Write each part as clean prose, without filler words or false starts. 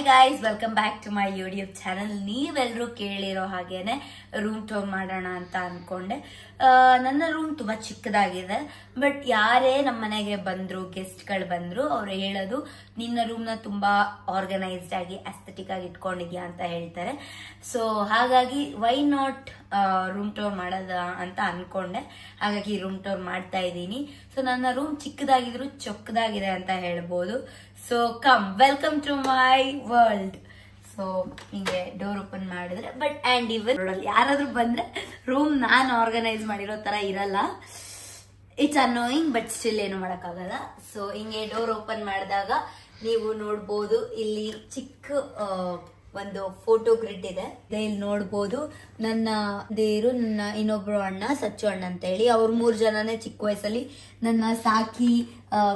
Hi guys, welcome back to my YouTube channel. ನೀವೆಲ್ಲರೂ ಕೇಳಿರೋ ಹಾಗೇನೆ ರೂಮ್ ಟೂರ್ ಮಾಡೋಣ ಅಂತ ಅನ್ಕೊಂಡೆ. ನನ್ನ ರೂಮ್ ತುಂಬಾ ಚಿಕ್ಕದಾಗಿದೆ. ಬಟ್ ಯಾರೇ ನಮ್ಮ ಮನೆಗೆ ಬಂದ್ರು, ಗೆಸ್ಟ್ಗಳು ಬಂದ್ರು, ಅವ್ರು ಹೇಳೋದು ನಿನ್ನ ರೂಮ್ನ ತುಂಬಾ ಆರ್ಗನೈಸ್ಡ್ ಆಗಿ ಅಸ್ಥೆಟಿಕ್ ಆಗಿ ಇಟ್ಕೊಂಡಿದ್ಯಾ ಅಂತ ಹೇಳ್ತಾರೆ. ಸೊ ಹಾಗಾಗಿ ವೈ ನಾಟ್ ರೂಮ್ ಟೂರ್ ಮಾಡೋದ ಅಂತ ಅನ್ಕೊಂಡೆ. ಹಾಗಾಗಿ ರೂಮ್ ಟೂರ್ ಮಾಡ್ತಾ ಇದ್ದೀನಿ. ಸೊ ನನ್ನ ರೂಮ್ ಚಿಕ್ಕದಾಗಿದ್ರು ಚೊಕ್ಕದಾಗಿದೆ ಅಂತ ಹೇಳ್ಬೋದು. So come, welcome to my world. So ಹಿಂಗೆ ಡೋರ್ ಓಪನ್ ಮಾಡಿದ್ರೆ ಇವನ್ ಯಾರಾದ್ರೂ ಬಂದ್ರೆ ರೂಮ್ ನಾನ್ ಆರ್ಗನೈಸ್ ಮಾಡಿರೋ ತರ ಇರಲ್ಲ. ಇಟ್ಸ್ ಅನ್ನೋಯಿಂಗ್, ಬಟ್ ಸ್ಟಿಲ್ ಏನು ಮಾಡಕ್ಕಾಗಲ್ಲ. ಸೊ ಹಿಂಗೆ ಡೋರ್ ಓಪನ್ ಮಾಡಿದಾಗ ನೀವು ನೋಡ್ಬೋದು, ಇಲ್ಲಿ ಚಿಕ್ಕ ಒಂದು ಫೋಟೋ ಗ್ರಿಡ್ ಇದೆ. ಇಲ್ಲಿ ನೋಡ್ಬೋದು ನನ್ನ ದೇವರು, ನನ್ನ ಇನ್ನೊಬ್ರು ಅಣ್ಣ ಸಚ್ಚು ಅಣ್ಣ ಅಂತ ಹೇಳಿ, ಅವ್ರ 3 ಜನನೇ ಚಿಕ್ಕ ವಯಸ್ಸಲ್ಲಿ ನನ್ನ ಸಾಕಿ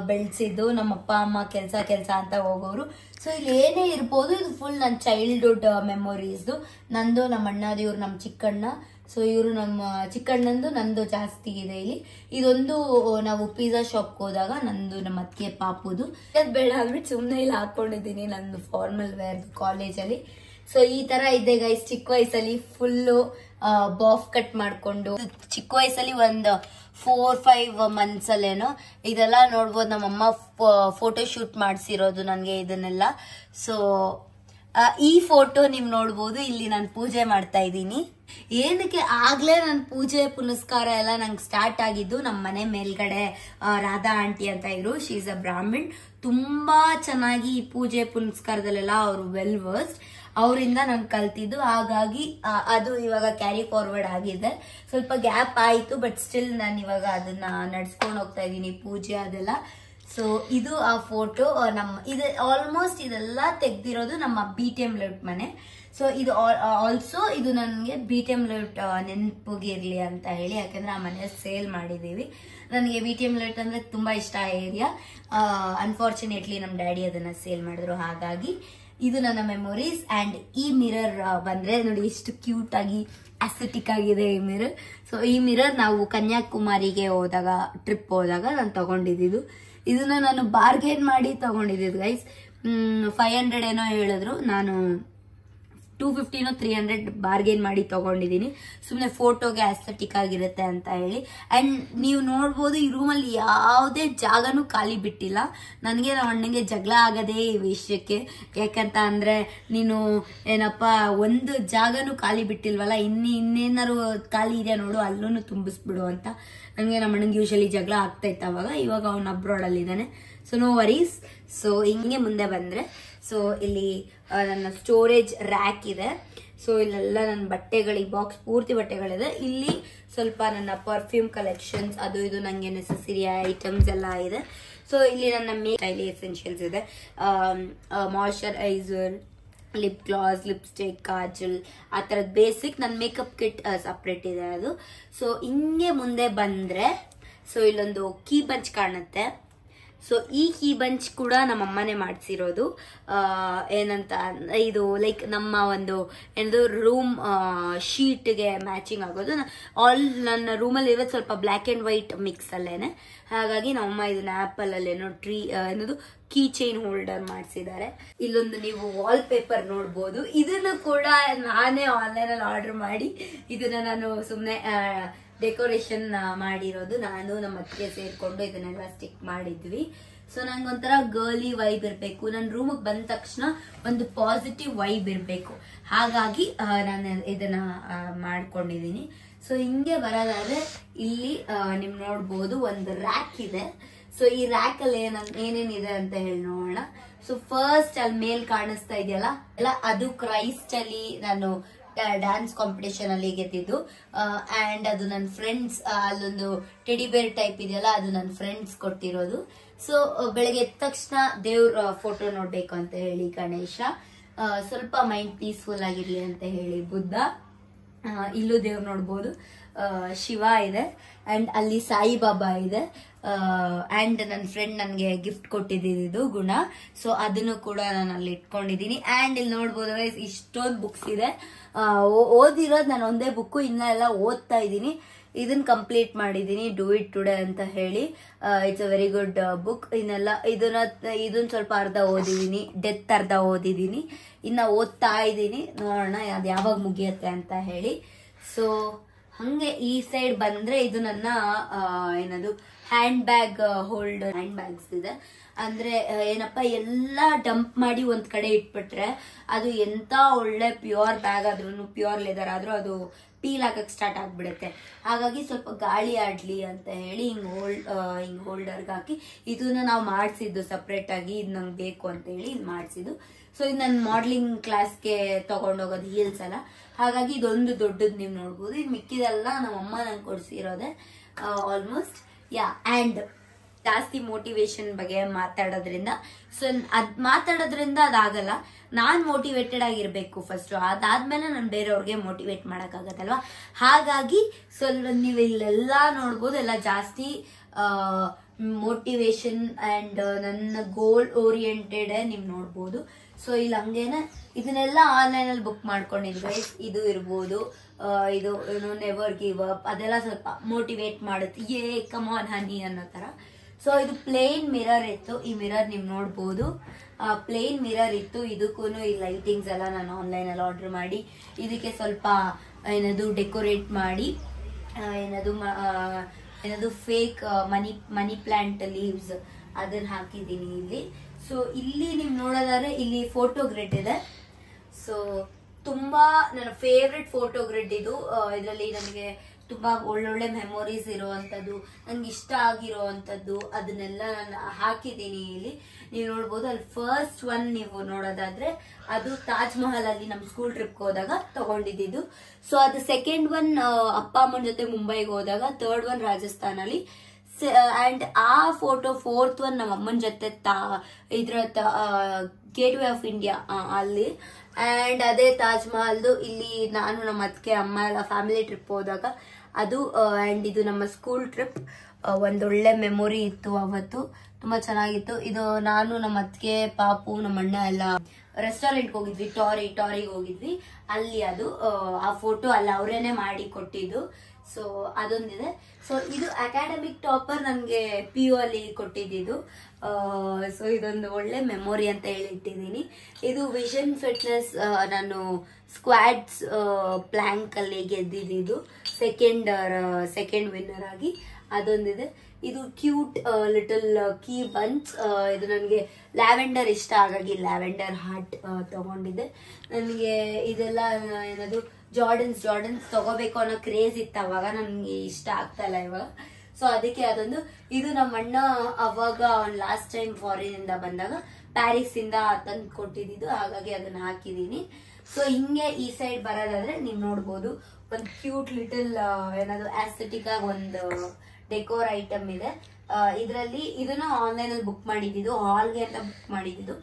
ಬೆಳೆಸಿದ್ದು. ನಮ್ಮ ಅಪ್ಪ ಅಮ್ಮ ಕೆಲ್ಸ ಅಂತ ಹೋಗೋರು. ಸೊ ಇಲ್ಲಿ ಏನೇ ಇರ್ಬೋದು, ಇದು ಫುಲ್ ನನ್ನ ಚೈಲ್ಡ್ಹುಡ್ ಮೆಮೊರೀಸ್. ನಂದು, ನಮ್ಮ ಅಣ್ಣದು, ಇವ್ರು ನಮ್ಮ ಚಿಕ್ಕಣ್ಣ. ಸೊ ಇವರು ನಮ್ಮ ಚಿಕ್ಕಣ್ಣಂದು, ನಂದು ಜಾಸ್ತಿ ಇದೆ ಇಲ್ಲಿ. ಇದೊಂದು ನಾವು ಪಿಜ್ಜಾ ಶಾಪ್ಗೆ ಹೋದಾಗ ನಂದು, ನಮ್ಮ ಅತ್ತಿಗೆ ಪಾಪುದು. ಬೇಡ ಅಂದ್ಬಿಟ್ಟು ಸುಮ್ಮನೆ ಇಲ್ಲಿ ಹಾಕೊಂಡಿದ್ದೀನಿ ನಂದು ಫಾರ್ಮಲ್ ವೇರ್ ಕಾಲೇಜಲ್ಲಿ. ಸೊ ಈ ತರ ಇದೆ ಗೈಸ್. ಚಿಕ್ಕ ವಯಸ್ಸಲ್ಲಿ ಫುಲ್ಲು ಬಾಫ್ ಕಟ್ ಮಾಡ್ಕೊಂಡು, ಚಿಕ್ಕ ವಯಸ್ಸಲ್ಲಿ ಒಂದು 4-5 months ಅಲ್ಲೇನೋ ಇದೆಲ್ಲ ನೋಡ್ಬೋದು. ನಮ್ಮಮ್ಮ ಫೋಟೋ ಶೂಟ್ ಮಾಡಿಸಿರೋದು ನನಗೆ ಇದನ್ನೆಲ್ಲ. ಸೊ ಈ ಫೋಟೋ ನೀವ್ ನೋಡ್ಬೋದು. ಇಲ್ಲಿ ನಾನು ಪೂಜೆ ಮಾಡ್ತಾ ಇದ್ದೀನಿ. ಏನಕ್ಕೆ ಆಗ್ಲೇ ನನ್ನ ಪೂಜೆ ಪುನಸ್ಕಾರ ಎಲ್ಲ ನಂಗೆ ಸ್ಟಾರ್ಟ್ ಆಗಿದ್ದು, ನಮ್ಮ ಮನೆ ಮೇಲ್ಗಡೆ ರಾಧಾ ಆಂಟಿ ಅಂತ ಇದ್ರು. She is a ಬ್ರಾಹ್ಮಣ್. ತುಂಬಾ ಚೆನ್ನಾಗಿ ಈ ಪೂಜೆ ಪುನಸ್ಕಾರದಲ್ಲೆಲ್ಲ ಅವರು ವೆಲ್ ವರ್ಸ್ಡ್. ಅವರಿಂದ ನಾನು ಕಲ್ತಿದ್ದು. ಹಾಗಾಗಿ ಅದು ಇವಾಗ ಕ್ಯಾರಿ ಫಾರ್ವರ್ಡ್ ಆಗಿದೆ. ಸ್ವಲ್ಪ ಗ್ಯಾಪ್ ಆಯ್ತು, ಬಟ್ ಸ್ಟಿಲ್ ನಾನು ಇವಾಗ ಅದನ್ನ ನಡ್ಸ್ಕೊಂಡು ಹೋಗ್ತಾ ಇದ್ದೀನಿ, ಪೂಜೆ ಅದೆಲ್ಲ. ಸೊ ಇದು ಆ ಫೋಟೋ. ಇದು ಆಲ್ಮೋಸ್ಟ್ ಇದೆಲ್ಲ ತೆಗ್ದಿರೋದು ನಮ್ಮ BTM ಲೇಔಟ್ ಮನೆ. ಸೊ ಇದು ಆಲ್ಸೋ ಇದು ನನಗೆ BTM ಲೇಔಟ್ ನೆನಪಿಗಿರ್ಲಿ ಅಂತ ಹೇಳಿ, ಯಾಕಂದ್ರೆ ಆ ಮನೆ ಸೇಲ್ ಮಾಡಿದೀವಿ. ನನಗೆ BTM ಲೇಔಟ್ ಅಂದ್ರೆ ತುಂಬಾ ಇಷ್ಟ ಆ ಏರಿಯಾ. ಅನ್ಫಾರ್ಚುನೇಟ್ಲಿ ನಮ್ಮ ಡ್ಯಾಡಿ ಅದನ್ನ ಸೇಲ್ ಮಾಡಿದ್ರು. ಹಾಗಾಗಿ ಇದು ನನ್ನ ಮೆಮೊರೀಸ್. ಅಂಡ್ ಈ ಮಿರರ್ ಬಂದ್ರೆ ನೋಡಿ ಎಷ್ಟು ಕ್ಯೂಟ್ ಆಗಿ ಅಸ್ಥೆಟಿಕ್ ಆಗಿದೆ ಈ ಮಿರರ್. ಸೊ ಈ ಮಿರರ್ ನಾವು ಕನ್ಯಾಕುಮಾರಿಗೆ ಹೋದಾಗ, ಟ್ರಿಪ್ ಹೋದಾಗ ನಾನು ತಗೊಂಡಿದ್ದು. ಇದನ್ನ ನಾನು ಬಾರ್ಗೇನ್ ಮಾಡಿ ತಗೊಂಡಿದ್ದು ಗೈಸ್. 500 ಏನೋ ಹೇಳಿದ್ರು, ನಾನು 250 300 ಬಾರ್ಗೇನ್ ಮಾಡಿ ತಗೊಂಡಿದ್ದೀನಿ. ಸುಮ್ಮನೆ ಫೋಟೋಗೆ ಅಸ್ಥೆಟಿಕ್ ಆಗಿರುತ್ತೆ ಅಂತ ಹೇಳಿ. ಅಂಡ್ ನೀವು ನೋಡ್ಬೋದು, ಈ ರೂಮಲ್ಲಿ ಯಾವುದೇ ಜಾಗನೂ ಖಾಲಿ ಬಿಟ್ಟಿಲ್ಲ. ನನಗೆ ನಮ್ಮ ಅಣ್ಣಂಗೆ ಜಗಳ ಆಗದೆ ಈ ವಿಷಯಕ್ಕೆ. ಯಾಕಂತ ಅಂದ್ರೆ, ನೀನು ಏನಪ್ಪಾ ಒಂದು ಜಾಗನೂ ಖಾಲಿ ಬಿಟ್ಟಿಲ್ವಲ್ಲ, ಇನ್ನೇನಾರು ಖಾಲಿ ಇದೆಯಾ ನೋಡು, ಅಲ್ಲೂ ತುಂಬಿಸ್ಬಿಡು ಅಂತ. ನನಗೆ ನಮ್ಮ ಅಣ್ಣಂಗೆ ಯೂಶಲಿ ಜಗಳ ಆಗ್ತಾ ಇತ್ತು ಅವಾಗ. ಇವಾಗ ಅವ್ನು ಅಬ್ರಾಡ್ ಅಲ್ಲಿ ಇದ್ದಾನೆ. So no worries. ಸೊ ಹಿಂಗೆ ಮುಂದೆ ಬಂದ್ರೆ, ಸೊ ಇಲ್ಲಿ ನನ್ನ ಸ್ಟೋರೇಜ್ ರ್ಯಾಕ್ ಇದೆ. ಸೊ ಇಲ್ಲೆಲ್ಲ ನನ್ನ ಬಟ್ಟೆಗಳು, ಈ ಬಾಕ್ಸ್ ಪೂರ್ತಿ ಬಟ್ಟೆಗಳಿದೆ. ಇಲ್ಲಿ ಸ್ವಲ್ಪ ನನ್ನ ಪರ್ಫ್ಯೂಮ್ ಕಲೆಕ್ಷನ್ಸ್, ಅದು ಇದು ನಂಗೆ ನೆಸೆಸರಿ ಐಟಮ್ಸ್ ಎಲ್ಲ ಇದೆ. ಸೊ ಇಲ್ಲಿ ನನ್ನ ಮೇಕಪ್ ಎಸೆನ್ಷಿಯಲ್ಸ್ ಇದೆ. Moisturiser, lip glass, lipstick, Kajal, ಆ ತರದ್ ಬೇಸಿಕ್ ನನ್ನ ಮೇಕಪ್ ಕಿಟ್ ಸಪ್ರೇಟ್ ಇದೆ ಅದು. ಸೊ ಹಿಂಗೆ ಮುಂದೆ ಬಂದ್ರೆ, ಸೊ ಇಲ್ಲೊಂದು ಕೀ ಬಂಚ್ ಕಾಣುತ್ತೆ. ಸೊ ಈ ಕೀ ಬಂಚ್ ಕೂಡ ನಮ್ಮ ಅಮ್ಮನೇ ಮಾಡಿಸಿರೋದು. ಏನಂತ, ಇದು ಲೈಕ್ ನಮ್ಮ ಒಂದು ಏನದು ರೂಮ್ ಶೀಟ್ಗೆ ಮ್ಯಾಚಿಂಗ್ ಆಗೋದು. ನನ್ನ ರೂಮಲ್ಲಿ ಇರೋದು ಸ್ವಲ್ಪ ಬ್ಲ್ಯಾಕ್ ಅಂಡ್ ವೈಟ್ ಮಿಕ್ಸ್ ಅಲ್ಲೇನೆ. ಹಾಗಾಗಿ ನಮ್ಮಮ್ಮ ಇದನ್ನ ಆಪಲ್ ಅಲ್ಲೇನೋ ಏನದು ಕೀ ಚೈನ್ ಹೋಲ್ಡರ್ ಮಾಡಿಸಿದ್ದಾರೆ. ಇಲ್ಲೊಂದು ನೀವು ವಾಲ್ ಪೇಪರ್ ನೋಡ್ಬೋದು. ಇದನ್ನು ಕೂಡ ನಾನೇ ಆನ್ಲೈನ್ ಅಲ್ಲಿ ಆರ್ಡರ್ ಮಾಡಿ ಇದನ್ನ ನಾನು ಸುಮ್ಮನೆ ಡೆಕೋರೇಷನ್ ಮಾಡಿರೋದು. ನಾನು ನಮ್ಮ ಅತ್ತಿಗೆ ಸೇರ್ಕೊಂಡು ಇದನ್ನೆಲ್ಲ ಸ್ಟಿಕ್ ಮಾಡಿದ್ವಿ. ಸೊ ನಂಗೊಂಥರ ಗರ್ಲಿ ವೈಬ್ ಇರಬೇಕು. ನನ್ನ ರೂಮಿಗೆ ಬಂದ ತಕ್ಷಣ ಒಂದು ಪಾಸಿಟಿವ್ ವೈಬ್ ಇರಬೇಕು. ಹಾಗಾಗಿ ನಾನು ಇದನ್ನ ಮಾಡ್ಕೊಂಡಿದೀನಿ. ಸೊ ಹಿಂಗೆ ಬರೋದಾದ್ರೆ ಇಲ್ಲಿ ನಿಮ್ ನೋಡ್ಬೋದು ಒಂದು ರ್ಯಾಕ್ ಇದೆ. ಸೊ ಈ ರ್ಯಾಕ್ ಅಲ್ಲಿ ಏನೇನಿದೆ ಅಂತ ಹೇಳಿ ನೋಡೋಣ. ಸೊ ಫಸ್ಟ್ ಅಲ್ಲಿ ಮೇಲ್ ಕಾಣಿಸ್ತಾ ಇದೆಯಲ್ಲ, ಅದು ಕ್ರೈಸ್ಟ್ ಅಲ್ಲಿ ನಾನು ಡ್ಯಾನ್ಸ್ ಕಾಂಪಿಟೇಷನ್ ಅಲ್ಲಿ ಗೆದ್ದಿದ್ದು. ಅಂಡ್ ಅದು ನನ್ನ ಫ್ರೆಂಡ್ಸ್, ಅಲ್ಲೊಂದು ಟೆಡಿ ಬೇರ್ ಟೈಪ್ ಇದೆಯಲ್ಲ, ಅದು ನನ್ನ ಫ್ರೆಂಡ್ಸ್ ಕೊಟ್ಟಿರೋದು. ಸೊ ಬೆಳಗ್ಗೆ ಎದ್ದ ತಕ್ಷಣ ದೇವ್ರ ಫೋಟೋ ನೋಡ್ಬೇಕು ಅಂತ ಹೇಳಿ ಗಣೇಶ, ಸ್ವಲ್ಪ ಮೈಂಡ್ ಪೀಸ್ಫುಲ್ ಆಗಿರ್ಲಿ ಅಂತ ಹೇಳಿ ಬುದ್ಧ. ಇಲ್ಲೂ ದೇವ್ರು ನೋಡ್ಬೋದು, ಶಿವ ಇದೆ. ಅಂಡ್ ಅಲ್ಲಿ ಸಾಯಿಬಾಬಾ ಇದೆ. ಅಂಡ್ ನನ್ನ ಫ್ರೆಂಡ್ ನನ್ಗೆ ಗಿಫ್ಟ್ ಕೊಟ್ಟಿದ್ದು ಗುಣ. ಸೊ ಅದನ್ನು ಕೂಡ ನಾನು ಅಲ್ಲಿ ಇಟ್ಕೊಂಡಿದ್ದೀನಿ. ಅಂಡ್ ಇಲ್ಲಿ ನೋಡ್ಬೋದು ಇಷ್ಟೊಂದು ಬುಕ್ಸ್ ಇದೆ. ಓದಿರೋದು ನಾನು ಒಂದೇ ಬುಕ್, ಇನ್ನ ಎಲ್ಲ ಓದ್ತಾ ಇದ್ದೀನಿ. ಇದನ್ನ ಕಂಪ್ಲೀಟ್ ಮಾಡಿದೀನಿ, ಡೂ ಇಟ್ ಟುಡೇ ಅಂತ ಹೇಳಿ. It's a very good book. ಇದನ್ನ ಸ್ವಲ್ಪ ಅರ್ಧ ಓದಿದೀನಿ, ಡೆತ್ ಅರ್ಧ ಓದಿದೀನಿ, ಇನ್ನ ಓದ್ತಾ ಇದ್ದೀನಿ, ನೋಡೋಣ ಅದು ಯಾವಾಗ ಮುಗಿಯತ್ತೆ ಅಂತ ಹೇಳಿ. ಸೊ ಹಂಗೆ ಈ ಸೈಡ್ ಬಂದ್ರೆ ಇದು ನನ್ನ ಏನದು hand bag holder. Hand bags ಇದೆ ಅಂದ್ರೆ ಏನಪ್ಪ, ಎಲ್ಲ ಡಂಪ್ ಮಾಡಿ ಒಂದ್ ಕಡೆ ಇಟ್ಬಿಟ್ರೆ ಅದು ಎಂತ ಒಳ್ಳೆ ಪ್ಯೂರ್ ಬ್ಯಾಗ್ ಆದ್ರೂ, ಪ್ಯೂರ್ ಲೆದರ್ ಆದ್ರೂ ಅದು ಪೀಲ್ ಆಗಕ್ ಸ್ಟಾರ್ಟ್ ಆಗ್ಬಿಡುತ್ತೆ. ಹಾಗಾಗಿ ಸ್ವಲ್ಪ ಗಾಳಿ ಆಡ್ಲಿ ಅಂತ ಹೇಳಿ ಹಿಂಗ್ ಹೋಲ್ಡರ್ಗೆ ಹಾಕಿ ಇದನ್ನ ನಾವು ಮಾಡಿಸಿದ್ದು ಸಪ್ರೇಟ್ ಆಗಿ, ಇದು ನಂಗೆ ಬೇಕು ಅಂತ ಹೇಳಿ ಇದು ಮಾಡಿಸಿದ್ದು. ಸೊ ಇದು ನನ್ನ ಮಾಡ್ಲಿಂಗ್ ಕ್ಲಾಸ್ಗೆ ತಗೊಂಡೋಗೋದು ಹೀಲ್ಸ್ ಅಲ್ಲ, ಹಾಗಾಗಿ ಇದೊಂದು ದೊಡ್ಡದು ನೀವು ನೋಡ್ಬೋದು. ಇದು ಮಿಕ್ಕಿದೆಲ್ಲ ನಮ್ಮಮ್ಮ ನಂಗೆ ಕೊಡ್ಸಿರೋದೆ ಆಲ್ಮೋಸ್ಟ್. ಅಂಡ್ ಜಾಸ್ತಿ ಮೋಟಿವೇಶನ್ ಬಗ್ಗೆ ಮಾತಾಡೋದ್ರಿಂದ, ಸೊ ಮಾತಾಡೋದ್ರಿಂದ ಅದಾಗಲ್ಲ. ನಾನ್ ಮೋಟಿವೇಟೆಡ್ ಆಗಿರ್ಬೇಕು ಫಸ್ಟ್, ಅದಾದ್ಮೇಲೆ ನಾನು ಬೇರೆಯವ್ರಿಗೆ ಮೋಟಿವೇಟ್ ಮಾಡಕ್ಕಾಗತ್ತಲ್ವಾ. ಹಾಗಾಗಿ ಸ್ವಲ್ಪ ನೀವು ಇಲ್ಲೆಲ್ಲ ನೋಡ್ಬೋದು, ಎಲ್ಲ ಜಾಸ್ತಿ ಮೋಟಿವೇಶನ್ ಅಂಡ್ ನನ್ನ ಗೋಲ್ ಓರಿಯೆಂಟೆಡ್ ನೀವು ನೋಡ್ಬೋದು. ಸೊ ಇಲ್ಲಿ ಹಂಗೇನೆ ಇದನ್ನೆಲ್ಲ ಆನ್ಲೈನ್ ಅಲ್ಲಿ ಬುಕ್ ಮಾಡ್ಕೊಂಡಿದ್ವಿ. ಇದು ಇರ್ಬೋದು, ಇದು ಏನು ನೆವರ್ ಗಿವ್ ಅಪ್, ಅದೆಲ್ಲ ಸ್ವಲ್ಪ ಮೋಟಿವೇಟ್ ಮಾಡುತ್ತೆ, ಕಮ್ ಆನ್ ಹನಿ ಅನ್ನೋ ತರ. ಸೊ ಇದು ಪ್ಲೇನ್ ಮಿರರ್ ಇತ್ತು, ಈ ಮಿರರ್ ನೀವು ನೋಡ್ಬೋದು, ಪ್ಲೇನ್ ಮಿರರ್ ಇತ್ತು. ಇದಕ್ಕೂ ಈ ಲೈಟಿಂಗ್ಸ್ ಎಲ್ಲ ನಾನು ಆನ್ಲೈನ್ ಅಲ್ಲಿ ಆರ್ಡರ್ ಮಾಡಿ ಇದಕ್ಕೆ ಸ್ವಲ್ಪ ಏನದು ಡೆಕೋರೇಟ್ ಮಾಡಿ ಏನದು ಫೇಕ್ ಮನಿ ಪ್ಲಾಂಟ್ ಲೀವ್ಸ್ ಅದನ್ನ ಹಾಕಿದ್ದೀನಿ ಇಲ್ಲಿ. ಸೊ ಇಲ್ಲಿ ನೀವು ನೋಡೋದಾದ್ರೆ ಇಲ್ಲಿ ಫೋಟೋ ಗ್ರಿಡ್ ಇದೆ. ಸೊ ತುಂಬಾ ನನ್ನ ಫೇವ್ರೆಟ್ ಫೋಟೋ ಗ್ರಿಡ್ ಇದು. ಇದರಲ್ಲಿ ನನಗೆ ತುಂಬಾ ಒಳ್ಳೊಳ್ಳೆ ಮೆಮೊರೀಸ್ ಇರುವಂತದ್ದು, ನಂಗೆ ಇಷ್ಟ ಆಗಿರುವಂತದ್ದು ಅದನ್ನೆಲ್ಲ ನಾನು ಹಾಕಿದ್ದೀನಿ ಇಲ್ಲಿ. ನೀವು ನೋಡ್ಬೋದು, ಅಲ್ಲಿ ಫಸ್ಟ್ ಒನ್ ನೀವು ನೋಡೋದಾದ್ರೆ ಅದು ತಾಜ್ ಮಹಲ್ ಅಲ್ಲಿ ನಮ್ ಸ್ಕೂಲ್ ಟ್ರಿಪ್ ಹೋದಾಗ ತಗೊಂಡಿದ್ದು. ಸೊ ಅದು ಸೆಕೆಂಡ್ ಒನ್ ಅಪ್ಪ ಅಮ್ಮನ ಜೊತೆ ಮುಂಬೈಗೆ ಹೋದಾಗ, ಥರ್ಡ್ ಒನ್ ರಾಜಸ್ಥಾನ್ ಅಲ್ಲಿ, ಅಂಡ್ ಆ ಫೋಟೋ ಫೋರ್ತ್ ಒನ್ ನಮ್ಮ ಅಮ್ಮನ ಜೊತೆ ಗೇಟ್ ವೇ ಆಫ್ ಇಂಡಿಯಾ ಅಲ್ಲಿ, ಅಂಡ್ ಅದೇ ತಾಜ್ ಮಹಲ್ದು ಇಲ್ಲಿ ನಾನು ನಮ್ಮ ಅತ್ತಿಗೆ ಅಮ್ಮ ಎಲ್ಲ ಫ್ಯಾಮಿಲಿ ಟ್ರಿಪ್ ಹೋದಾಗ ಅದು. ಅಂಡ್ ಇದು ನಮ್ಮ ಸ್ಕೂಲ್ ಟ್ರಿಪ್, ಒಂದೊಳ್ಳೆ ಮೆಮೊರಿ ಇತ್ತು ಅವತ್ತು, ತುಂಬಾ ಚೆನ್ನಾಗಿತ್ತು. ಇದು ನಾನು ನಮ್ಮ ಅತ್ತಿಗೆ ಪಾಪು ನಮ್ಮ ಅಣ್ಣ ಎಲ್ಲ ರೆಸ್ಟೋರೆಂಟ್ ಹೋಗಿದ್ವಿ, ಟಾರಿಗೆ ಹೋಗಿದ್ವಿ, ಅಲ್ಲಿ ಅದು ಆ ಫೋಟೋ ಅಲ್ಲಿ ಅವರೇನೆ ಮಾಡಿ ಕೊಟ್ಟಿದ್ದು. ಸೊ ಅದೊಂದಿದೆ. ಸೊ ಇದು ಅಕಾಡೆಮಿಕ್ ಟಾಪರ್ ನನ್ಗೆ PU ಅಲ್ಲಿ ಕೊಟ್ಟಿದ್ದು. ಸೊ ಇದೊಂದು ಒಳ್ಳೆ ಮೆಮೊರಿ ಅಂತ ಹೇಳಿ ಇಟ್ಟಿದ್ದೀನಿ. ಇದು ವಿಷನ್ ಫಿಟ್ನೆಸ್ ನಾನು ಸ್ಕ್ವಾಡ್ಸ್ ಪ್ಲಾಂಕ್ ಅಲ್ಲಿ ಗೆದ್ದಿದ್ದು, ಸೆಕೆಂಡ್ ವಿನ್ನರ್ ಆಗಿ ಅದೊಂದಿದೆ. ಇದು ಕ್ಯೂಟ್ ಲಿಟಲ್ ಕೀ ಬಂಚ್. ಇದು ನನಗೆ ಲ್ಯಾವೆಂಡರ್ ಇಷ್ಟ, ಹಾಗಾಗಿ ಲ್ಯಾವೆಂಡರ್ ಹಾರ್ಟ್ ತಗೊಂಡಿದ್ದೆ. ನನಗೆ ಇದೆಲ್ಲ ಏನದು ಜಾರ್ಡನ್ಸ್ ತಗೋಬೇಕು ಅನ್ನೋ ಕ್ರೇಜ್ ಇತ್ತು ಅವಾಗ, ನನ್ಗೆ ಇಷ್ಟ ಆಗ್ತಾ ಇಲ್ಲ ಇವಾಗ. ಸೊ ಅದಕ್ಕೆ ಅದೊಂದು. ಇದು ನಮ್ಮ ಅಣ್ಣ ಅವಾಗ ಲಾಸ್ಟ್ ಟೈಮ್ ಫಾರಿನ್ ಇಂದ ಬಂದಾಗ ಪ್ಯಾರಿಸ್ ಇಂದ ತಂದು ಕೊಟ್ಟಿದ್ದು, ಹಾಗಾಗಿ ಅದನ್ನ ಹಾಕಿದೀನಿ. ಸೊ ಹಿಂಗೆ ಈ ಸೈಡ್ ಬರೋದಾದ್ರೆ ನೀವು ನೋಡ್ಬೋದು, ಒಂದು ಕ್ಯೂಟ್ ಲಿಟಲ್ ಏನಾದ್ರು ಆಸ್ಥೆಟಿಕ್ ಆಗಿ ಒಂದು ಡೆಕೋರ್ ಐಟಮ್ ಇದೆ. ಇದರಲ್ಲಿ ಇದನ್ನ ಆನ್ಲೈನ್ ಅಲ್ಲಿ ಬುಕ್ ಮಾಡಿದ್ದು, ಹಾಲ್ಗೆ ಅಂತ ಬುಕ್ ಮಾಡಿದ್ದು.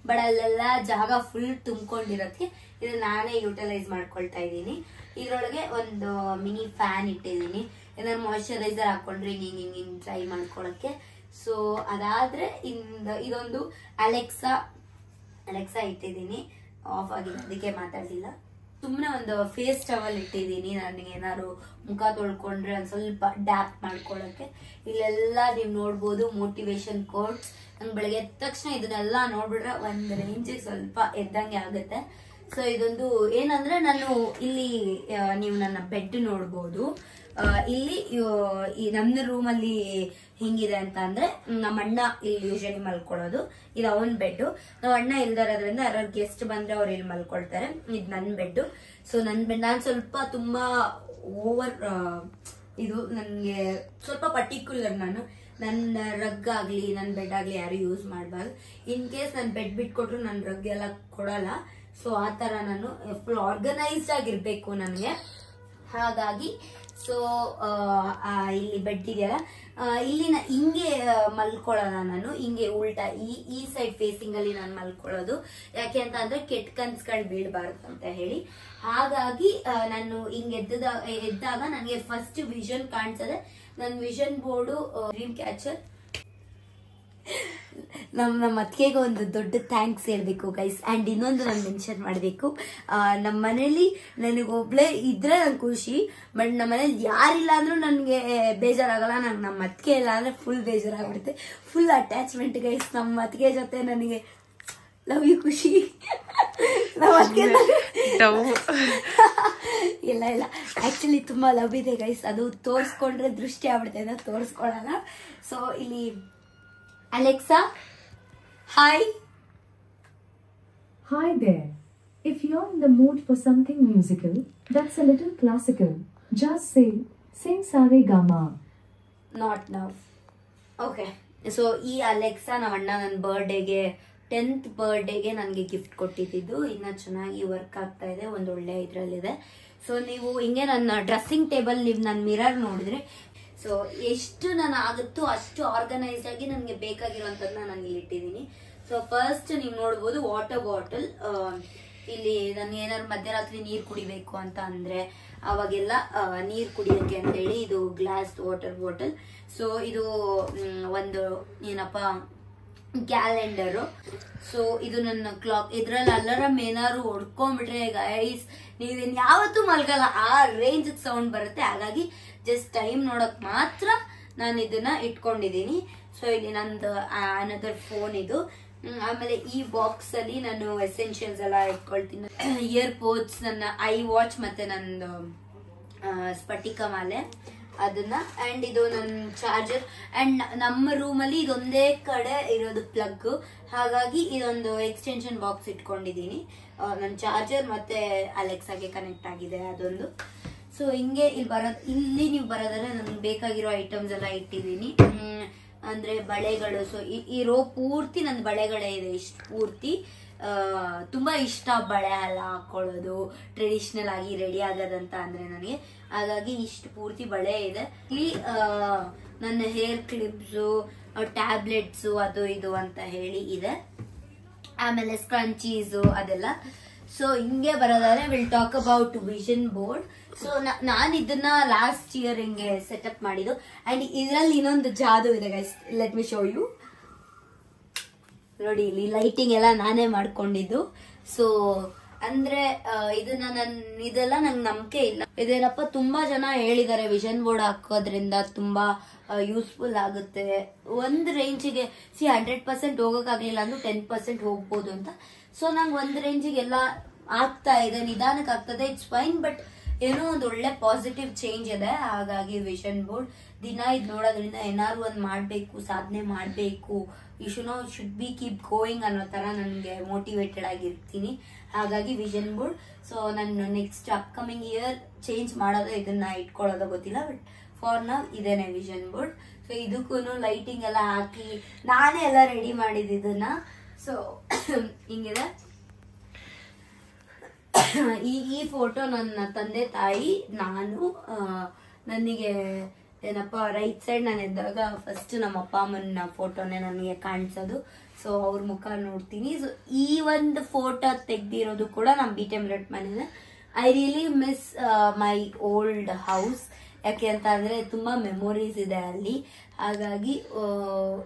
ಬಟ್ ಅಲ್ಲೆಲ್ಲ ಜಾಗ ಫುಲ್ ತುಂಬಿಕೊಂಡಿರೋದಕ್ಕೆ ಇದನ್ನ ನಾನೇ ಯುಟಿಲೈಸ್ ಮಾಡ್ಕೊಳ್ತಾ ಇದ್ದೀನಿ. ಇದ್ರೊಳಗೆ ಒಂದು ಮಿನಿ ಫ್ಯಾನ್ ಇಟ್ಟಿದ್ದೀನಿ, ಏನಾದ್ರು ಮಾಯಿಶ್ಚರೈಸರ್ ಹಾಕೊಂಡ್ರೆ ಹಿಂಗ್ ಟ್ರೈ ಮಾಡ್ಕೊಳಕ್ಕೆ. ಸೊ ಅದಾದ್ರೆ ಇದೊಂದು ಅಲೆಕ್ಸಾ ಇಟ್ಟಿದ್ದೀನಿ, ಆಫ್ ಆಗಿದೆ ಅದಕ್ಕೆ ಮಾತಾಡ್ಲಿಲ್ಲ. ಸುಮ್ಮನೆ ಒಂದು ಫೇಸ್ ಟವಲ್ ಇಟ್ಟಿದ್ದೀನಿ, ನನಗೆ ಏನಾದ್ರು ಮುಖ ತೊಳ್ಕೊಂಡ್ರೆ ಒಂದ್ ಸ್ವಲ್ಪ ಡ್ಯಾಪ್ ಮಾಡ್ಕೊಳಕ್ಕೆ. ಇಲ್ಲೆಲ್ಲ ನೀವು ನೋಡ್ಬೋದು ಮೋಟಿವೇಶನ್ ಕೋಟ್ಸ್. ನಂಗೆ ಬೆಳಗ್ಗೆ ಎದ್ದ ತಕ್ಷಣ ಇದನ್ನೆಲ್ಲ ನೋಡ್ಬಿಟ್ರೆ ಒಂದ್ ರೇಂಜಿಗೆ ಸ್ವಲ್ಪ ಎದ್ದಂಗೆ ಆಗುತ್ತೆ. ಸೊ ಇದೊಂದು ಏನಂದ್ರೆ, ನಾನು ಇಲ್ಲಿ ನೀವು ನನ್ನ ಬೆಡ್ ನೋಡ್ಬೋದು. ಇಲ್ಲಿ ನನ್ನ ರೂಮ್ ಅಲ್ಲಿ ಹಿಂಗಿದೆ ಅಂತ ಅಂದ್ರೆ, ನಮ್ಮ ಅಣ್ಣ ಇಲ್ಲಿ ಯೂಶಲಿ ಮಲ್ಕೊಳ್ಳೋದು, ಇದು ಅವನ್ ಬೆಡ್. ನಮ್ಮ ಅಣ್ಣ ಇಲ್ದಾರೋದ್ರಿಂದ ಯಾರು ಗೆಸ್ಟ್ ಬಂದ್ರೆ ಅವ್ರು ಇಲ್ಲಿ ಮಲ್ಕೊಳ್ತಾರೆ. ಇದು ನನ್ ಬೆಡ್. ಸೊ ನನ್ ಬೆಡ್ ನಾನು ಸ್ವಲ್ಪ ತುಂಬಾ ಓವರ್ ಇದು ನನ್ಗೆ ಸ್ವಲ್ಪ ಪರ್ಟಿಕ್ಯುಲರ್. ನಾನು ನನ್ನ ರಗ್ ಆಗ್ಲಿ ನನ್ನ ಬೆಡ್ ಆಗ್ಲಿ ಯಾರು ಯೂಸ್ ಮಾಡಬಾರ್ದು. ಇನ್ ಕೇಸ್ ನಾನು ಬೆಡ್ ಬಿಟ್ಕೊಟ್ರು ನನ್ನ ರಗ್ ಎಲ್ಲ ಕೊಡಲ್ಲ. ಸೊ ಆ ತರ ನಾನು ಫುಲ್ ಆರ್ಗನೈಸ್ಡ್ ಆಗಿರ್ಬೇಕು ನನಗೆ. ಹಾಗಾಗಿ ಸೊ ಇಲ್ಲಿ ಬೆಡ್ ಇದೆಯಲ್ಲ, ಇಲ್ಲಿ ಹಿಂಗೆ ಮಲ್ಕೊಳ್ಳೋಣ ನಾನು, ಹಿಂಗೆ ಉಲ್ಟಾ ಈ ಸೈಡ್ ಫೇಸಿಂಗ್ ಅಲ್ಲಿ ನಾನು ಮಲ್ಕೊಳ್ಳೋದು. ಯಾಕೆ ಅಂತ ಅಂದ್ರೆ ಕೆಟ್ಟ ಕನ್ಸ್ಗಳು ಬೀಳ್ಬಾರ್ದು ಅಂತ ಹೇಳಿ. ಹಾಗಾಗಿ ನಾನು ಹಿಂಗೆ ಎದ್ದಾಗ ನನಗೆ ಫಸ್ಟ್ ವಿಷನ್ ಕಾಣಿಸದೆ. ನನ್ನ ವಿಷನ್ ಬೋರ್ಡು ಡ್ರೀಮ್ ಕ್ಯಾಚರ್ ನಮ್ಮ ಅತ್ತಿಗೆಗೆ ಒಂದು ದೊಡ್ಡ ಥ್ಯಾಂಕ್ಸ್ ಹೇಳ್ಬೇಕು ಗೈಸ್. ಆ್ಯಂಡ್ ಇನ್ನೊಂದು ನಾನು ಮೆನ್ಷನ್ ಮಾಡಬೇಕು, ನಮ್ಮ ಮನೇಲಿ ನನಗೊಬ್ಳೆ ಇದ್ರೆ ನಂಗೆ ಖುಷಿ, ಬಟ್ ನಮ್ಮ ಮನೇಲಿ ಯಾರಿಲ್ಲ ಅಂದ್ರೂ ನನಗೆ ಬೇಜಾರಾಗಲ್ಲ. ನಂಗೆ ನಮ್ಮ ಅತ್ತಿಗೆ ಇಲ್ಲ ಅಂದ್ರೆ ಫುಲ್ ಬೇಜಾರಾಗ್ಬಿಡುತ್ತೆ. ಫುಲ್ ಅಟ್ಯಾಚ್ಮೆಂಟ್ ಗೈಸ್ ನಮ್ಮ ಅತ್ತಿಗೆ ಜೊತೆ. ನನಗೆ ಲವ್ ಯು ಖುಷಿ. ನಮ್ಮ ಅತ್ತಿಗೆ ಇಲ್ಲ ಆಕ್ಚುಲಿ ತುಂಬಾ ಲವ್ ಇದೆ ಗೈಸ್. ಅದು ತೋರಿಸ್ಕೊಂಡ್ರೆ ದೃಷ್ಟಿ ಆಗ್ಬಿಡ್ತದೆ, ತೋರಿಸ್ಕೊಳಲ್ಲ. ಸೊ ಇಲ್ಲಿ Alexa, hi. Hi there. If you're in the mood for something musical that's a little classical, just say sing Sare Gama. Not now. Okay. So ಈ ಅಲೆಕ್ಸಾ ನಮ್ಮ ಅಣ್ಣ ನನ್ನ ಬರ್ಡೇಗೆ 10th ಬರ್ಡೇಗೆ ನನಗೆ ಗಿಫ್ಟ್ ಕೊಟ್ಟಿದ್ದು. ಇನ್ನ ಚೆನ್ನಾಗಿ ವರ್ಕ್ ಆಗ್ತಾ ಇದೆ, ಒಂದು ಒಳ್ಳೆ ಇದರಲ್ಲಿದೆ. ಸೊ ನೀವು ಹಿಂಗೆ ನನ್ನ ಡ್ರೆಸ್ಸಿಂಗ್ ಟೇಬಲ್ ನೀವು ನನ್ನ ಮಿರರ್ ನೋಡಿದ್ರೆ, ಸೊ ಎಷ್ಟು ನಾನು ಆಗುತ್ತೋ ಅಷ್ಟು ಆರ್ಗನೈಸ್ಡ್ ಆಗಿ ನನಗೆ ಬೇಕಾಗಿರುವಂಥದ್ದನ್ನ ನಾನು ಇಲ್ಲಿ ಇಟ್ಟಿದ್ದೀನಿ. ಸೊ ಫಸ್ಟ್ ನೀವು ನೋಡ್ಬೋದು ವಾಟರ್ ಬಾಟಲ್. ಇಲ್ಲಿ ನಾನು ಏನಾದ್ರು ಮಧ್ಯರಾತ್ರಿ ನೀರು ಕುಡಿಬೇಕು ಅಂತ ಅಂದ್ರೆ ಅವಾಗೆಲ್ಲ ನೀರು ಕುಡಿಯೋಕ್ಕೆ ಅಂತೇಳಿ ಇದು ಗ್ಲಾಸ್ ವಾಟರ್ ಬಾಟಲ್. ಸೊ ಇದು ಒಂದು ಏನಪ್ಪ ಕ್ಯಾಲೆಂಡರು. ಸೊ ಇದು ನನ್ನ ಕ್ಲಾಕ್. ಇದ್ರಲ್ಲಿ ಅಲಾರಂ ಏನಾದ್ರು ಹೊಡ್ಕೊಂಡ್ಬಿಟ್ರೆ ಗೈಸ್ ನೀವೇನ್ ಯಾವತ್ತೂ ಮಲ್ಗಲ್ಲ, ಆ ರೇಂಜ್ ಸೌಂಡ್ ಬರುತ್ತೆ. ಹಾಗಾಗಿ ಜಸ್ಟ್ ಟೈಮ್ ನೋಡಕ್ ಮಾತ್ರ ನಾನು ಇದನ್ನ ಇಟ್ಕೊಂಡಿದ್ದೀನಿ. ಸೊ ಇಲ್ಲಿ ನಂದು ಅನದರ್ ಫೋನ್ ಇದು. ಆಮೇಲೆ ಈ ಬಾಕ್ಸ್ ಅಲ್ಲಿ ನಾನು ಎಸೆನ್ಷಿಯಲ್ಸ್ ಎಲ್ಲ ಇಟ್ಕೊಳ್ತೀನಿ. ಇಯರ್ಪೋಡ್ಸ್, ನನ್ನ ಐ ವಾಚ್, ಮತ್ತೆ ನಂದು ಸ್ಫಟಿಕ ಮಾಲೆ ಅದನ್ನ. ಅಂಡ್ ಇದು ನನ್ನ ಚಾರ್ಜರ್. ಅಂಡ್ ನಮ್ಮ ರೂಮಲ್ಲಿ ಇದೊಂದೇ ಕಡೆ ಇರೋದು ಪ್ಲಗ್, ಹಾಗಾಗಿ ಇದೊಂದು ಎಕ್ಸ್ಟೆನ್ಷನ್ ಬಾಕ್ಸ್ ಇಟ್ಕೊಂಡಿದ್ದೀನಿ. ನನ್ನ ಚಾರ್ಜರ್ ಮತ್ತೆ ಅಲೆಕ್ಸಾಗೆ ಕನೆಕ್ಟ್ ಆಗಿದೆ ಅದೊಂದು. ಸೊ ಹಿಂಗೆ ಇಲ್ಲಿ ನೀವು ಬರೋದ್ರೆ ನನ್ಗೆ ಬೇಕಾಗಿರೋ ಐಟಮ್ಸ್ ಎಲ್ಲ ಇಟ್ಟಿದ್ದೀನಿ. ಅಂದ್ರೆ ಬಳೆಗಳು. ಸೊ ಈ ರೋ ಪೂರ್ತಿ ನನ್ನ ಬಳೆಗಳೇ ಇದೆ, ಇಷ್ಟು ಪೂರ್ತಿ. ತುಂಬಾ ಇಷ್ಟ ಬಳೆ ಎಲ್ಲ ಹಾಕೊಳ್ಳೋದು, ಟ್ರೆಡಿಷನಲ್ ಆಗಿ ರೆಡಿ ಆಗೋದಂತ ಅಂದ್ರೆ ನನಗೆ. ಹಾಗಾಗಿ ಇಷ್ಟು ಪೂರ್ತಿ ಬಳೆ ಇದೆ. ಇಲ್ಲಿ ನನ್ನ ಹೇರ್ ಕ್ಲಿಪ್ಸು, ಟ್ಯಾಬ್ಲೆಟ್ಸು, ಅದು ಇದು ಅಂತ ಹೇಳಿ ಇದೆ. ಆಮೇಲೆ ಸ್ಕ್ರಂಚೀಸು ಅದೆಲ್ಲ. ಸೊ ಹಿಂಗೆ ಬರೋದಾದ್ರೆ will talk about vision board. So ನಾನು ಇದನ್ನ ಲಾಸ್ಟ್ ಇಯರ್ ಹಿಂಗೆ ಸೆಟಪ್ ಮಾಡಿದ್ದು. ಅಂಡ್ ಇದರಲ್ಲಿ ಇನ್ನೊಂದು ಜಾದು ಇದೆ guys, let me show you. ನೋಡಿ ಇಲ್ಲಿ ಲೈಟಿಂಗ್ ಎಲ್ಲ ನಾನೇ ಮಾಡ್ಕೊಂಡಿದ್ದು. ಸೊ ಅಂದ್ರೆ ಇದೆಲ್ಲ ನಂಗೆ ನಂಬಿಕೆ ಇಲ್ಲ. ಇದೇನಪ್ಪ ತುಂಬಾ ಜನ ಹೇಳಿದ್ದಾರೆ ವಿಷನ್ ಬೋರ್ಡ್ ಹಾಕೋದ್ರಿಂದ ತುಂಬಾ ಯೂಸ್ಫುಲ್ ಆಗುತ್ತೆ. ಒಂದ್ ರೇಂಜಿಗೆ 100% ಹೋಗಕ್ಕಾಗ್ಲಿಲ್ಲ ಅಂದ್ರೆ 10% ಹೋಗ್ಬೋದು ಅಂತ. ಸೊ ನಂಗೆ ಒಂದ್ ರೇಂಜಿಗೆ ಎಲ್ಲ ಆಗ್ತಾ ಇದೆ, ನಿಧಾನಕ್ಕೆ ಆಗ್ತದೆ, ಇಟ್ಸ್ ಫೈನ್. ಬಟ್ ಏನೋ ಒಂದು ಒಳ್ಳೆ ಪಾಸಿಟಿವ್ ಚೇಂಜ್ ಇದೆ. ಹಾಗಾಗಿ ವಿಷನ್ ಬೋರ್ಡ್ ದಿನ ಇದ್ ನೋಡೋದ್ರಿಂದ ಏನಾದ್ರು ಒಂದ್ ಮಾಡ್ಬೇಕು, ಸಾಧನೆ ಮಾಡ್ಬೇಕು, ಶುಡ್ ಬಿ ಕೀಪ್ ಗೋಯಿಂಗ್ ಅನ್ನೋ ತರ ನನ್ಗೆ ಮೋಟಿವೇಟೆಡ್ ಆಗಿರ್ತೀನಿ. ಹಾಗಾಗಿ ವಿಷನ್ ಬೋರ್ಡ್. ಸೊ ನಾನು ನೆಕ್ಸ್ಟ್ ಅಪ್ಕಮಿಂಗ್ ಇಯರ್ ಚೇಂಜ್ ಮಾಡೋದು, ಇದನ್ನ ಇಟ್ಕೊಳ್ಳೋದು ಗೊತ್ತಿಲ್ಲ. ಬಟ್ ಫಾರ್ ನಾವ್ ಇದೇನೆ ವಿಷನ್ ಬೋರ್ಡ್. ಸೊ ಇದಕ್ಕೂ ಲೈಟಿಂಗ್ ಎಲ್ಲ ಹಾಕಿ ನಾನೇ ಎಲ್ಲ ರೆಡಿ ಮಾಡಿದ್ದು ಇದನ್ನ. ಸೊ ಹಿಂಗಿದೆ. ಈ ಫೋಟೋ ನನ್ನ ತಂದೆ ತಾಯಿ, ನಾನು, ನನಗೆ ಏನಪ್ಪ ರೈಟ್ ಸೈಡ್ ನಾನು ಎದ್ದಾಗ ಫಸ್ಟ್ ನಮ್ಮ ಅಪ್ಪ ಅಮ್ಮನ ಫೋಟೋನೇ ನನಗೆ ಕಾಣಿಸೋದು. ಸೊ ಅವ್ರ ಮುಖ ನೋಡ್ತೀನಿ. ಸೊ ಈ ಒಂದು ಫೋಟೋ ತೆಗ್ದಿರೋದು ಕೂಡ ನಮ್ಮ BTM ರೆಡ್ ಮನೇನೆ. I really miss my old house. ಯಾಕೆ ಅಂತ ಅಂದ್ರೆ ತುಂಬಾ ಮೆಮೊರೀಸ್ ಇದೆ ಅಲ್ಲಿ. ಹಾಗಾಗಿ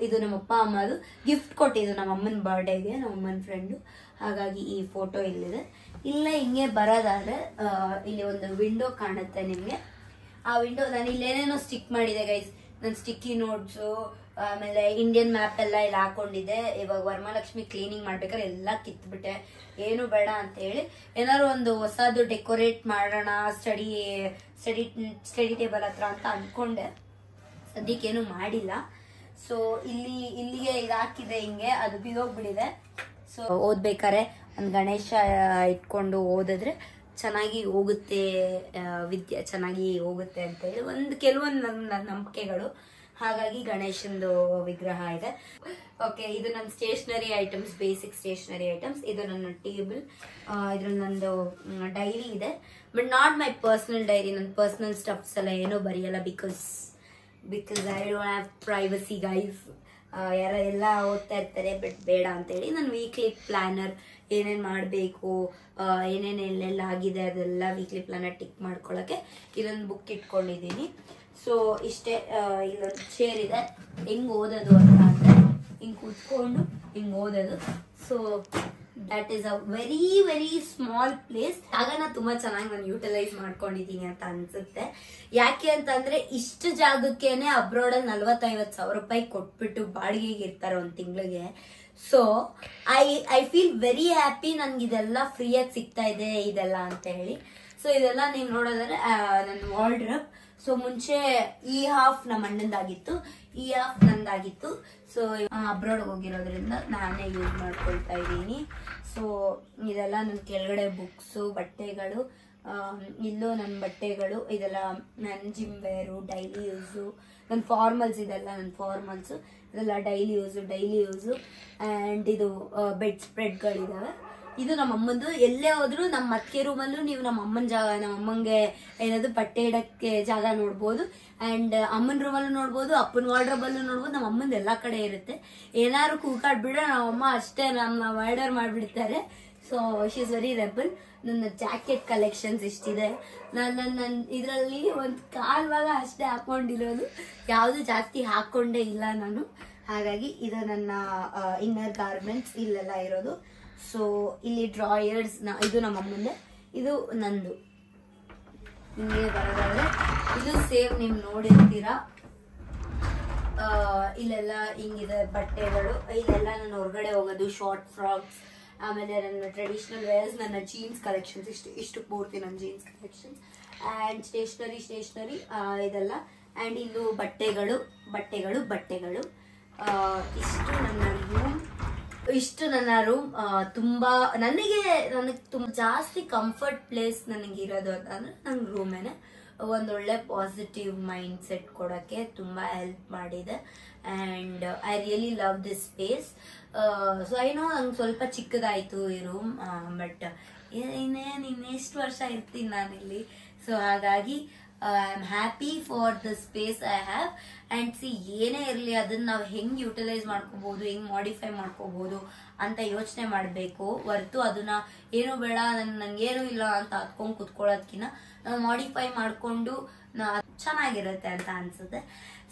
ಇದು ನಮ್ಮ ಅಪ್ಪ ಅಮ್ಮದು ಗಿಫ್ಟ್ ಕೊಟ್ಟಿದ್ದು ನಮ್ಮ ಅಮ್ಮನ ಬರ್ಡೇಗೆ, ನಮ್ಮ ಅಮ್ಮನ ಫ್ರೆಂಡು. ಹಾಗಾಗಿ ಈ ಫೋಟೋ ಇಲ್ಲಿದೆ. ಇಲ್ಲೇ ಹಿಂಗೆ ಬರೋದಾದ್ರೆ ಇಲ್ಲಿ ಒಂದು ವಿಂಡೋ ಕಾಣುತ್ತೆ ನಿಮ್ಗೆ. ಆ ವಿಂಡೋ ನಾನು ಇಲ್ಲೇನೇನೋ ಸ್ಟಿಕ್ ಮಾಡಿದೆ ಗೈಸ್. ನನ್ನ ಸ್ಟಿಕ್ಕಿ ನೋಟ್ಸು, ಆಮೇಲೆ ಇಂಡಿಯನ್ ಮ್ಯಾಪ್ ಎಲ್ಲ ಇಲ್ಲಿ ಹಾಕೊಂಡಿದ್ದೆ. ಇವಾಗ ವರಮಹಾಲಕ್ಷ್ಮಿ ಕ್ಲೀನಿಂಗ್ ಮಾಡ್ಬೇಕಾದ್ರೆ ಎಲ್ಲ ಕಿತ್ಬಿಟ್ಟೆ, ಏನು ಬೇಡ ಅಂತ ಹೇಳಿ ಏನಾದ್ರು ಒಂದು ಹೊಸದು ಡೆಕೋರೇಟ್ ಮಾಡೋಣ ಸ್ಟಡಿ ಟೇಬಲ್ ಹತ್ರ ಅಂತ ಅನ್ಕೊಂಡೆ. ಸದ್ಯಕ್ಕೇನು ಮಾಡಿಲ್ಲ. ಸೊ ಇಲ್ಲಿಗೆ ಇದಾಕಿದೆ ಹಿಂಗೆ, ಅದು ಬಿದ್ದೋಗ್ಬಿಟ್ಟಿದೆ. ಸೊ ಓದ್ಬೇಕಾರೆ ಒಂದು ಗಣೇಶ ಇಟ್ಕೊಂಡು ಓದಿದ್ರೆ ಚೆನ್ನಾಗಿ ಹೋಗುತ್ತೆ, ವಿದ್ಯೆ ಚೆನ್ನಾಗಿ ಹೋಗುತ್ತೆ ಅಂತ ಹೇಳಿ ಕೆಲವೊಂದು ನನ್ನ ನಂಬಿಕೆಗಳು. ಹಾಗಾಗಿ ಗಣೇಶಂದು ವಿಗ್ರಹ ಇದೆ. ಓಕೆ, ಇದು ನನ್ನ stationery items, basic stationery items. ಇದು ನನ್ನ ಟೇಬಲ್. ಇದ್ರಲ್ಲಿ ನಂದು ಡೈರಿ ಇದೆ, but not my personal diary. ನನ್ನ ಪರ್ಸನಲ್ ಸ್ಟಫ್ಸ್ ಎಲ್ಲ ಏನೋ ಬರೆಯಲ್ಲ, because I don't have privacy guys. ಎಲ್ಲ ಓದ್ತಾ ಇರ್ತಾರೆ, ಬಟ್ ಬೇಡ ಅಂತೇಳಿ ನಾನು ವೀಕ್ಲಿ ಪ್ಲಾನರ್ ಏನೇನು ಮಾಡಬೇಕು, ಏನೇನು ಎಲ್ಲೆಲ್ಲ ಆಗಿದೆ ಅದೆಲ್ಲ ವೀಕ್ಲಿ ಪ್ಲಾನರ್ ಟಿಕ್ ಮಾಡ್ಕೊಳ್ಳೋಕ್ಕೆ ಇದೊಂದು ಬುಕ್ ಇಟ್ಕೊಂಡಿದ್ದೀನಿ. ಸೊ ಇಷ್ಟೇ. ಇಲ್ಲೊಂದು ಚೇರ್ ಇದೆ. ಹೆಂಗೆ ಓದೋದು ಅಂತ ಅಂದರೆ ಹಿಂಗ್ ಕೂತ್ಕೊಂಡು ಹಿಂಗ್ ಓದೋದು. So that is a very very small place. ಜಾಗನ ತುಂಬಾ ಚೆನ್ನಾಗಿ ನಾನು ಯೂಟಿಲೈಸ್ ಮಾಡ್ಕೊಂಡಿದೀನಿ ಅಂತ ಅನ್ಸುತ್ತೆ. ಯಾಕೆ ಅಂತಂದ್ರೆ ಇಷ್ಟು ಜಾಗಕ್ಕೇನೆ ಅಬ್ರಾಡ್ ಅಲ್ಲಿ 40-50 ರೂಪಾಯಿ ಕೊಟ್ಬಿಟ್ಟು ಬಾಡಿಗೆಗೆ ಇರ್ತಾರೆ ಒಂದ್ ತಿಂಗಳಿಗೆ. So I feel very happy, ನನ್ಗೆ ಇದೆಲ್ಲ ಫ್ರೀಯಾಗಿ ಸಿಗ್ತಾ ಇದೆ ಇದೆಲ್ಲ ಅಂತ ಹೇಳಿ. ಸೊ ಇದೆಲ್ಲ ನೀವು ನೋಡೋದಾದ್ರೆ ನನ್ನ ವಾರ್ಡ್ರೋಬ್. ಸೊ ಮುಂಚೆ ಈ ಹಾಫ್ ನಮ್ಮ ಅಣ್ಣಂದಾಗಿತ್ತು, ಈ ಹಾಫ್ ನಂದಾಗಿತ್ತು. ಸೊ ಅಬ್ರಾಡ್ ಹೋಗಿರೋದ್ರಿಂದ ನಾನೇ ಯೂಸ್ ಮಾಡ್ಕೊಳ್ತಾ ಇದ್ದೀನಿ. ಸೊ ಇದೆಲ್ಲ ನನ್ನ ಕೆಳಗಡೆ ಬುಕ್ಸು, ಬಟ್ಟೆಗಳು, ಇಲ್ಲೂ ನನ್ನ ಬಟ್ಟೆಗಳು, ಇದೆಲ್ಲ ನನ್ನ ಜಿಮ್ ವೇರು, ಡೈಲಿ ಯೂಸು, ನನ್ನ ಫಾರ್ಮಲ್ಸ್, ಇದೆಲ್ಲ ನನ್ನ ಫಾರ್ಮಲ್ಸು, ಇದೆಲ್ಲ ಡೈಲಿ ಯೂಸು. ಆ್ಯಂಡ್ ಇದು ಬೆಡ್ ಸ್ಪ್ರೆಡ್ಗಳಿದಾವೆ. ಇದು ನಮ್ಮ ಅಮ್ಮಂದು. ಎಲ್ಲೇ ಹೋದ್ರು ನಮ್ಮ ಅತ್ತಿಗೆ ರೂಮಲ್ಲೂ ನೀವು ನಮ್ಮ ಅಮ್ಮನ ಜಾಗ, ನಮ್ಮ ಅಮ್ಮಂಗೆ ಏನಾದ್ರು ಬಟ್ಟೆ ಇಡಕ್ಕೆ ಜಾಗ ನೋಡ್ಬೋದು. ಅಂಡ್ ಅಮ್ಮನ ರೂಮಲ್ಲೂ ನೋಡ್ಬೋದು, ಅಪ್ಪನ ವಾರ್ಡ್ರೋಬ್ ಅಲ್ಲೂ ನೋಡ್ಬೋದು. ನಮ್ಮ ಅಮ್ಮಂದು ಎಲ್ಲಾ ಕಡೆ ಇರುತ್ತೆ. ಏನಾದ್ರು ಕೂಗಾಡ್ಬಿಡ್ರೆ ನಮ್ಮಮ್ಮ ಅಷ್ಟೇ ನಮ್ಮ ಆರ್ಡರ್ ಮಾಡ್ಬಿಡ್ತಾರೆ. So she is very rebel. ನನ್ನ ಜಾಕೆಟ್ ಕಲೆಕ್ಷನ್ಸ್ ಇಷ್ಟಿದೆ. ನನ್ನ ಇದರಲ್ಲಿ ಒಂದು ಕಾಲ್ವಾಗ ಅಷ್ಟೇ ಹಾಕೊಂಡಿರೋದು, ಯಾವುದು ಜಾಸ್ತಿ ಹಾಕೊಂಡೇ ಇಲ್ಲ ನಾನು. ಹಾಗಾಗಿ ಇದು ನನ್ನ ಇನ್ನರ್ ಗಾರ್ಮೆಂಟ್ಸ್ ಇಲ್ಲೆಲ್ಲ ಇರೋದು. ಸೊ ಇಲ್ಲಿ ಡ್ರಾಯರ್ಸ್, ಇದು ನಮ್ಮ ಅಮ್ಮಂದೆ, ಇದು ನಂದು. ಹಿಂಗೆ ಬರೋದಾದ್ರೆ ಇದು ಸೇಮ್ ನೀವು ನೋಡಿರ್ತೀರಾ. ಇಲ್ಲೆಲ್ಲ ಹಿಂಗಿದೆ ಬಟ್ಟೆಗಳು. ಇಲ್ಲೆಲ್ಲ ನಾನು ಹೊರಗಡೆ ಹೋಗೋದು, ಶಾರ್ಟ್ ಫ್ರಾಕ್ಸ್, ಆಮೇಲೆ ನನ್ನ ಟ್ರೆಡಿಷನಲ್ ವೇರ್ಸ್, ನನ್ನ ಜೀನ್ಸ್ ಕಲೆಕ್ಷನ್ಸ್, ಇಷ್ಟು ಪೂರ್ತಿ ನನ್ನ ಜೀನ್ಸ್ ಕಲೆಕ್ಷನ್ಸ್. ಆ್ಯಂಡ್ ಸ್ಟೇಷನರಿ ಇದೆಲ್ಲ. ಆ್ಯಂಡ್ ಇಲ್ಲೂ ಬಟ್ಟೆಗಳು. ಇಷ್ಟು ನನ್ನ ರೂಮ್. ತುಂಬಾ ನನಗೆ ತುಂಬಾ ಜಾಸ್ತಿ ಕಂಫರ್ಟ್ ಪ್ಲೇಸ್ ನನಗೆ ಇರೋದು ಅಂತಂದ್ರೆ ನನ್ನ ರೂಮೇನೆ. ಒಂದೊಳ್ಳೆ ಪಾಸಿಟಿವ್ ಮೈಂಡ್ ಸೆಟ್ ಕೊಡೋಕ್ಕೆ ತುಂಬಾ ಹೆಲ್ಪ್ ಮಾಡಿದೆ. And I really love this space. So I know ನಂಗೆ ಸ್ವಲ್ಪ ಚಿಕ್ಕದಾಯ್ತು ಈ ರೂಮ್, ಬಟ್ ಇನ್ನೆಷ್ಟು ವರ್ಷ ಇರ್ತೀನಿ ನಾನಿಲ್ಲಿ. ಸೊ ಹಾಗಾಗಿ I am happy for the space I have. And C, ಏನೇ ಇರಲಿ ಅದನ್ನ ನಾವು ಹೆಂಗ್ ಯುಟಿಲೈಸ್ ಮಾಡ್ಕೋಬಹುದು, ಹೆಂಗ್ ಮಾಡಿಫೈ ಮಾಡ್ಕೋಬಹುದು ಅಂತ ಯೋಚನೆ ಮಾಡಬೇಕು ಹೊರತು ಅದನ್ನ ಏನು ಬೇಡ ನಂಗೇನು ಇಲ್ಲ ಅಂತ ಹತ್ಕೊಂಡ್ ಕುತ್ಕೊಳ್ಳೋದ್ಕಿನ್ನ ನಾವು ಮಾಡಿಫೈ ಮಾಡ್ಕೊಂಡು ಚೆನ್ನಾಗಿರುತ್ತೆ ಅಂತ ಅನ್ಸುತ್ತೆ.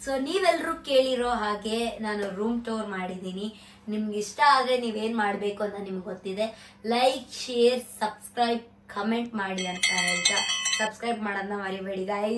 ಸೊ ನೀವೆಲ್ಲರೂ ಕೇಳಿರೋ ಹಾಗೆ ನಾನು ರೂಮ್ ಟೂರ್ ಮಾಡಿದ್ದೀನಿ. ನಿಮ್ಗೆ ಇಷ್ಟ ಆದ್ರೆ ನೀವೇನ್ ಮಾಡ್ಬೇಕು ಅಂತ ನಿಮ್ಗೆ ಗೊತ್ತಿದೆ. ಲೈಕ್, ಶೇರ್, ಸಬ್ಸ್ಕ್ರೈಬ್, ಕಮೆಂಟ್ ಮಾಡಿ ಅಂತ ಹೇಳ್ತಾ ಸಬ್ಸ್ಕ್ರೈಬ್ ಮಾಡೋದನ್ನ ಮರಿಬೇಡಿ ಗಾಯ್ಸ್.